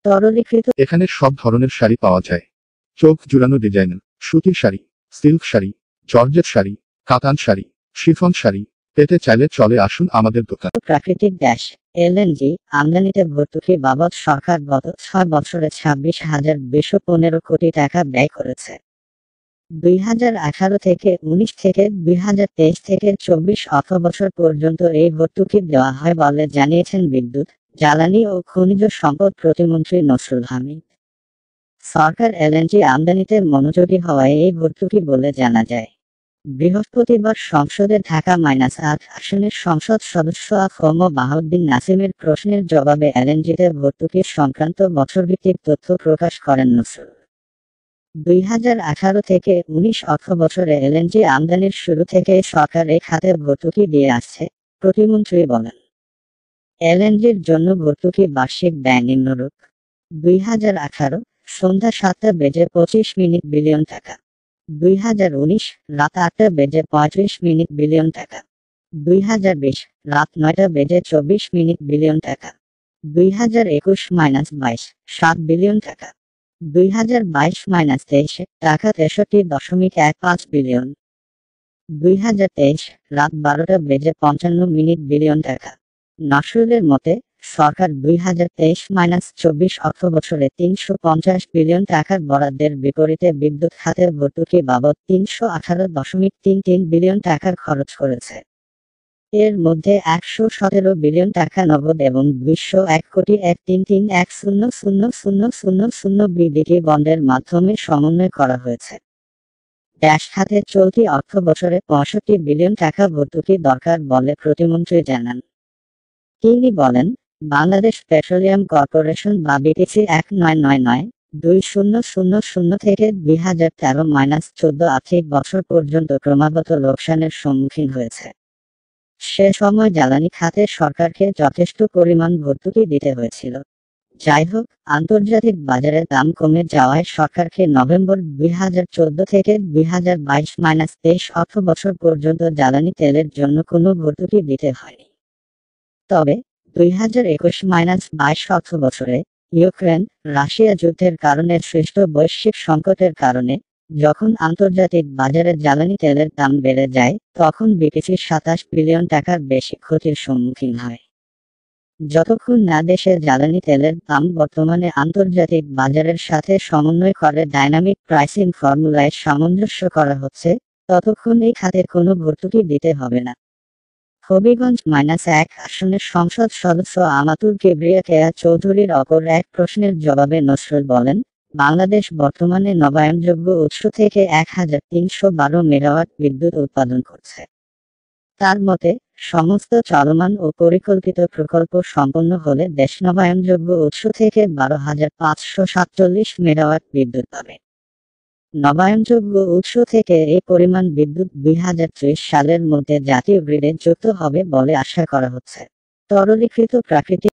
তরলীকৃত এখানে সব ধরনের শাড়ি পাওয়া যায়। চোখ জুড়ানো ডিজাইনের সুতির শাড়ি, সিল্ক শাড়ি, জর্জেট শাড়ি, কাতান শাড়ি, শিফন শাড়ি পেতে চাইলে চলে আসুন আমাদের দোকান। প্রাকৃতিক গ্যাস এলএনজি আমদানিতে ভর্তুকি বাবদ সরকার গত 6 বছরে 26,215 কোটি টাকা ব্যয় করেছে। 2018 থেকে 19 থেকে 2023 থেকে 24 অর্থবছর পর্যন্ত এই ভর্তুকি দেওয়া হয় বলে জানিয়েছেন বিদ্যুৎ, জ্বালানি ও খনিজ সম্পদ প্রতিমন্ত্রী নসরুল হামিদ। সরকার এলএনজি আমদানিতে মনোযোগী হওয়ায় এই ভর্তুকি বলে জানা যায়। বৃহস্পতিবার সংসদে ঢাকা -8 আসনের সংসদ সদস্য আ.ক.ম. বাহাউদ্দিন নাসিমের প্রশ্নের জবাবে এলএনজিতে ভর্তুকি সংক্রান্ত বছরভিত্তিক তথ্য প্রকাশ করেন নসরুল। 2018 থেকে 19 অর্থবছরে এলএনজি আমদানির শুরু থেকে সরকার এই খাতে ভর্তুকি দিয়ে আসছে, প্রতিমন্ত্রী বলেন। এলএনজির জন্য ভর্তুকি বার্ষিক ব্যয় নিম্নরূপ: 2018 সন্ধ্যা 7:25 বিলিয়ন টাকা, 2019 রাত 8:35 বিলিয়ন টাকা, 2020 রাত 9:24 বিলিয়ন টাকা, 2021-22 7 বিলিয়ন টাকা, 2022-23 টাকা 63.15 বিলিয়ন, 2023 রাত 12:55 বিলিয়ন টাকা। নসরুলের মতে, সরকার 2023-24 অর্থবছরে 350 বিলিয়ন টাকার বরাদ্দের বিপরীতে বিদ্যুৎ খাতে ভর্তুকি বাবদ 318.33 বিলিয়ন টাকার খরচ করেছে। এর মধ্যে 117 বিলিয়ন টাকা নগদ এবং 201,133,100,000 বিডিটি বন্ডের মাধ্যমে সমন্বয় করা হয়েছে। গ্যাস খাতে চলতি অর্থবছরে 65 বিলিয়ন টাকা ভর্তুকি দরকার বলে প্রতিমন্ত্রী জানান। তিনি বলেন, বাংলাদেশ পেট্রোলিয়াম কর্পোরেশন বা বিটিসি 1999-2000 থেকে 2013-14 আর্থিক বছর পর্যন্ত ক্রমাগত লোকসানের সম্মুখীন হয়েছে। সে সময় জ্বালানি খাতে সরকারকে যথেষ্ট পরিমাণ ভর্তুকি দিতে হয়েছিল। যাই হোক, আন্তর্জাতিক বাজারে দাম কমে যাওয়ায় সরকারকে নভেম্বর 2014 থেকে 2022-23 অর্থবছর পর্যন্ত জ্বালানি তেলের জন্য কোনো ভর্তুকি দিতে হয়নি। তবে 2021-22 অর্থবছরে ইউক্রেন রাশিয়া যুদ্ধের কারণে সৃষ্ট বৈশ্বিক সংকটের কারণে যখন আন্তর্জাতিক বাজারে জ্বালানি তেলের দাম বেড়ে যায়, তখন বিটিসি 27 বিলিয়ন টাকার বেশি ক্ষতির সম্মুখীন হয়। যতক্ষণ না দেশে জ্বালানি তেলের দাম বর্তমানে আন্তর্জাতিক বাজারের সাথে সমন্বয় করে ডাইনামিক প্রাইসিং ফর্মুলায় সামঞ্জস্য করা হচ্ছে, ততক্ষণ এই খাতে কোনো ভর্তুকি দিতে হবে না। হবিগঞ্জ -1 আসনের সংসদ সদস্য আমাতুল কিবরিয়া কেয়া চৌধুরীর অপর এক প্রশ্নের জবাবে নসরুল বলেন, বাংলাদেশ বর্তমানে নবায়নযোগ্য উৎস থেকে 1312 মেগাওয়াট বিদ্যুৎ উৎপাদন করছে। তার মতে, সমস্ত চলমান ও পরিকল্পিত প্রকল্প সম্পন্ন হলে দেশ নবায়নযোগ্য উৎস থেকে 12,547 মেগাওয়াট বিদ্যুৎ পাবে। নবায়নযোগ্য উৎস থেকে এই পরিমাণ বিদ্যুৎ 2030 সালের মধ্যে জাতীয় গ্রিডে যুক্ত হবে বলে আশা করা হচ্ছে। তরলীকৃত প্রাকৃতিক